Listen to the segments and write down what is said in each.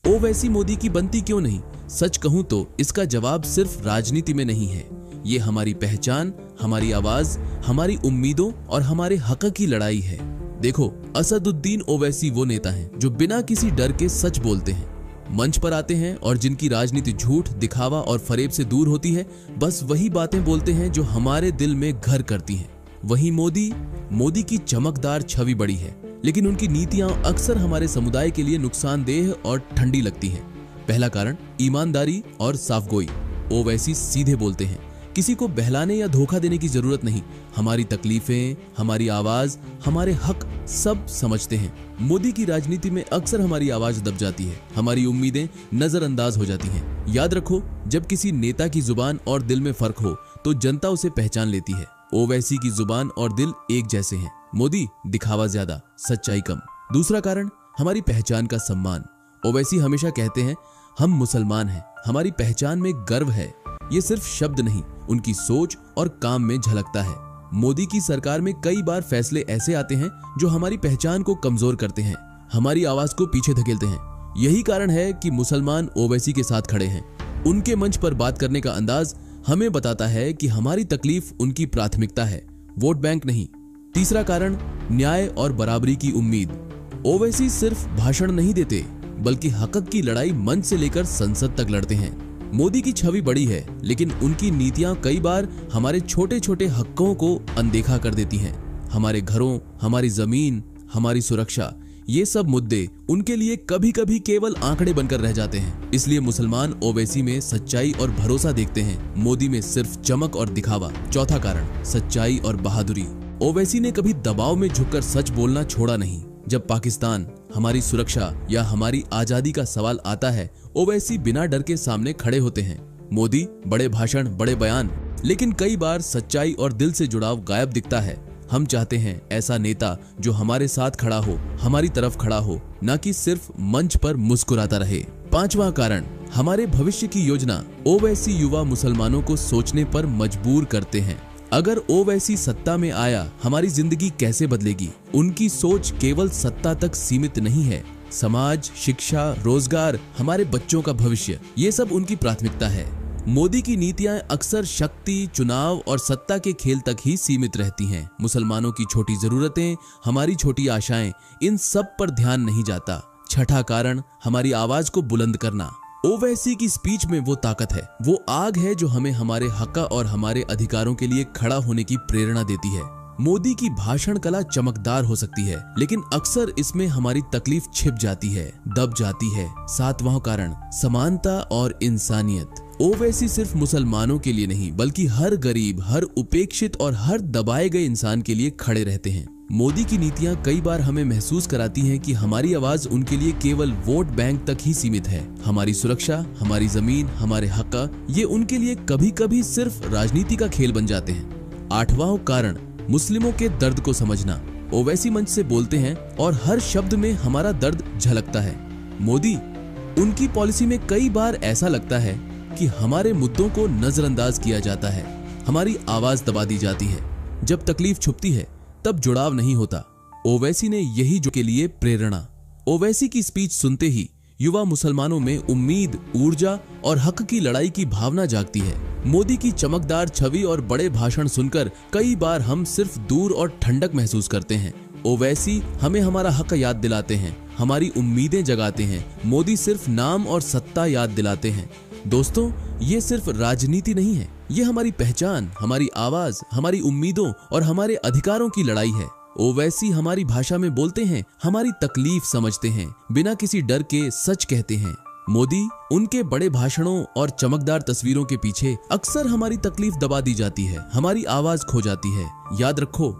ओवैसी मोदी की बनती क्यों नहीं? सच कहूं तो इसका जवाब सिर्फ राजनीति में नहीं है। ये हमारी पहचान, हमारी आवाज, हमारी उम्मीदों और हमारे हक की लड़ाई है। देखो, असदुद्दीन ओवैसी वो नेता हैं जो बिना किसी डर के सच बोलते हैं, मंच पर आते हैं और जिनकी राजनीति झूठ, दिखावा और फरेब से दूर होती है। बस वही बातें बोलते हैं जो हमारे दिल में घर करती हैं। वहीं मोदी की चमकदार छवि बड़ी है, लेकिन उनकी नीतियां अक्सर हमारे समुदाय के लिए नुकसानदेह और ठंडी लगती हैं। पहला कारण ईमानदारी और साफगोई। ओवैसी सीधे बोलते हैं, किसी को बहलाने या धोखा देने की जरूरत नहीं। हमारी तकलीफें, हमारी आवाज, हमारे हक सब समझते हैं। मोदी की राजनीति में अक्सर हमारी आवाज दब जाती है, हमारी उम्मीदें नजरअंदाज हो जाती हैं। याद रखो, जब किसी नेता की जुबान और दिल में फर्क हो तो जनता उसे पहचान लेती है। ओवैसी की जुबान और दिल एक जैसे हैं। मोदी दिखावा ज्यादा, सच्चाई कम। दूसरा कारण, हमारी पहचान का सम्मान। ओवैसी हमेशा कहते हैं, हम मुसलमान हैं, हमारी पहचान में गर्व है। ये सिर्फ शब्द नहीं, उनकी सोच और काम में झलकता है। मोदी की सरकार में कई बार फैसले ऐसे आते हैं जो हमारी पहचान को कमजोर करते हैं, हमारी आवाज को पीछे धकेलते हैं। यही कारण है कि मुसलमान ओवैसी के साथ खड़े हैं। उनके मंच पर बात करने का अंदाज हमें बताता है कि हमारी तकलीफ उनकी प्राथमिकता है, वोट बैंक नहीं। तीसरा कारण, न्याय और बराबरी की उम्मीद। ओवैसी सिर्फ भाषण नहीं देते, बल्कि हक की लड़ाई मंच से लेकर संसद तक लड़ते हैं। मोदी की छवि बड़ी है, लेकिन उनकी नीतियां कई बार हमारे छोटे छोटे हकों को अनदेखा कर देती हैं। हमारे घरों, हमारी जमीन, हमारी सुरक्षा, ये सब मुद्दे उनके लिए कभी कभी केवल आंकड़े बनकर रह जाते हैं। इसलिए मुसलमान ओवैसी में सच्चाई और भरोसा देखते हैं, मोदी में सिर्फ चमक और दिखावा। चौथा कारण, सच्चाई और बहादुरी। ओवैसी ने कभी दबाव में झुककर सच बोलना छोड़ा नहीं। जब पाकिस्तान, हमारी सुरक्षा या हमारी आजादी का सवाल आता है, ओवैसी बिना डर के सामने खड़े होते हैं। मोदी बड़े भाषण, बड़े बयान, लेकिन कई बार सच्चाई और दिल से जुड़ाव गायब दिखता है। हम चाहते हैं ऐसा नेता जो हमारे साथ खड़ा हो, हमारी तरफ खड़ा हो, न कि सिर्फ मंच पर मुस्कुराता रहे। पांचवा कारण, हमारे भविष्य की योजना। ओवैसी युवा मुसलमानों को सोचने पर मजबूर करते हैं। अगर ओवैसी सत्ता में आया, हमारी जिंदगी कैसे बदलेगी? उनकी सोच केवल सत्ता तक सीमित नहीं है। समाज, शिक्षा, रोजगार, हमारे बच्चों का भविष्य, ये सब उनकी प्राथमिकता है। मोदी की नीतियां अक्सर शक्ति, चुनाव और सत्ता के खेल तक ही सीमित रहती हैं। मुसलमानों की छोटी जरूरतें, हमारी छोटी आशाएं, इन सब पर ध्यान नहीं जाता। छठा कारण, हमारी आवाज को बुलंद करना। ओवैसी की स्पीच में वो ताकत है, वो आग है जो हमें हमारे हक और हमारे अधिकारों के लिए खड़ा होने की प्रेरणा देती है। मोदी की भाषण कला चमकदार हो सकती है, लेकिन अक्सर इसमें हमारी तकलीफ छिप जाती है, दब जाती है। सातवां कारण, समानता और इंसानियत। ओवैसी सिर्फ मुसलमानों के लिए नहीं, बल्कि हर गरीब, हर उपेक्षित और हर दबाए गए इंसान के लिए खड़े रहते हैं। मोदी की नीतियां कई बार हमें महसूस कराती हैं कि हमारी आवाज उनके लिए केवल वोट बैंक तक ही सीमित है। हमारी सुरक्षा, हमारी जमीन, हमारे हक, ये उनके लिए कभी कभी सिर्फ राजनीति का खेल बन जाते हैं। आठवां कारण, मुस्लिमों के दर्द को समझना। ओवैसी मंच से बोलते हैं और हर शब्द में हमारा दर्द झलकता है। मोदी, उनकी पॉलिसी में कई बार ऐसा लगता है कि हमारे मुद्दों को नजरअंदाज किया जाता है, हमारी आवाज दबा दी जाती है। जब तकलीफ छुपती है तब जुड़ाव नहीं होता। ओवैसी ने यही जो के लिए प्रेरणा। ओवैसी की स्पीच सुनते ही युवा मुसलमानों में उम्मीद, ऊर्जा और हक की लड़ाई की भावना जागती है। मोदी की चमकदार छवि और बड़े भाषण सुनकर कई बार हम सिर्फ दूर और ठंडक महसूस करते हैं। ओवैसी हमें हमारा हक याद दिलाते हैं, हमारी उम्मीदें जगाते हैं। मोदी सिर्फ नाम और सत्ता याद दिलाते हैं। दोस्तों, ये सिर्फ राजनीति नहीं है, ये हमारी पहचान, हमारी आवाज, हमारी उम्मीदों और हमारे अधिकारों की लड़ाई है। ओवैसी हमारी भाषा में बोलते हैं, हमारी तकलीफ समझते हैं, बिना किसी डर के सच कहते हैं। मोदी, उनके बड़े भाषणों और चमकदार तस्वीरों के पीछे अक्सर हमारी तकलीफ दबा दी जाती है, हमारी आवाज खो जाती है। याद रखो,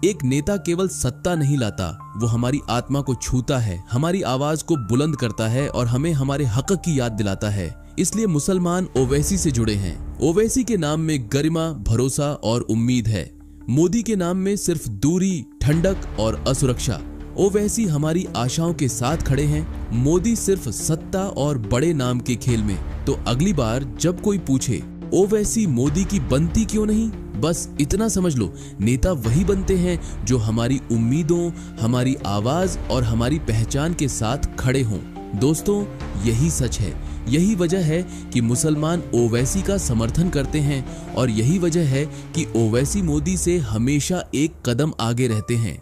एक नेता केवल सत्ता नहीं लाता, वो हमारी आत्मा को छूता है, हमारी आवाज को बुलंद करता है और हमें हमारे हक की याद दिलाता है। इसलिए मुसलमान ओवैसी से जुड़े हैं। ओवैसी के नाम में गरिमा, भरोसा और उम्मीद है। मोदी के नाम में सिर्फ दूरी, ठंडक और असुरक्षा। ओवैसी हमारी आशाओं के साथ खड़े हैं, मोदी सिर्फ सत्ता और बड़े नाम के खेल में। तो अगली बार जब कोई पूछे ओवैसी मोदी की बनती क्यों नहीं, बस इतना समझ लो, नेता वही बनते हैं जो हमारी उम्मीदों, हमारी आवाज और हमारी पहचान के साथ खड़े हों। दोस्तों, यही सच है। यही वजह है कि मुसलमान ओवैसी का समर्थन करते हैं और यही वजह है कि ओवैसी मोदी से हमेशा एक कदम आगे रहते हैं।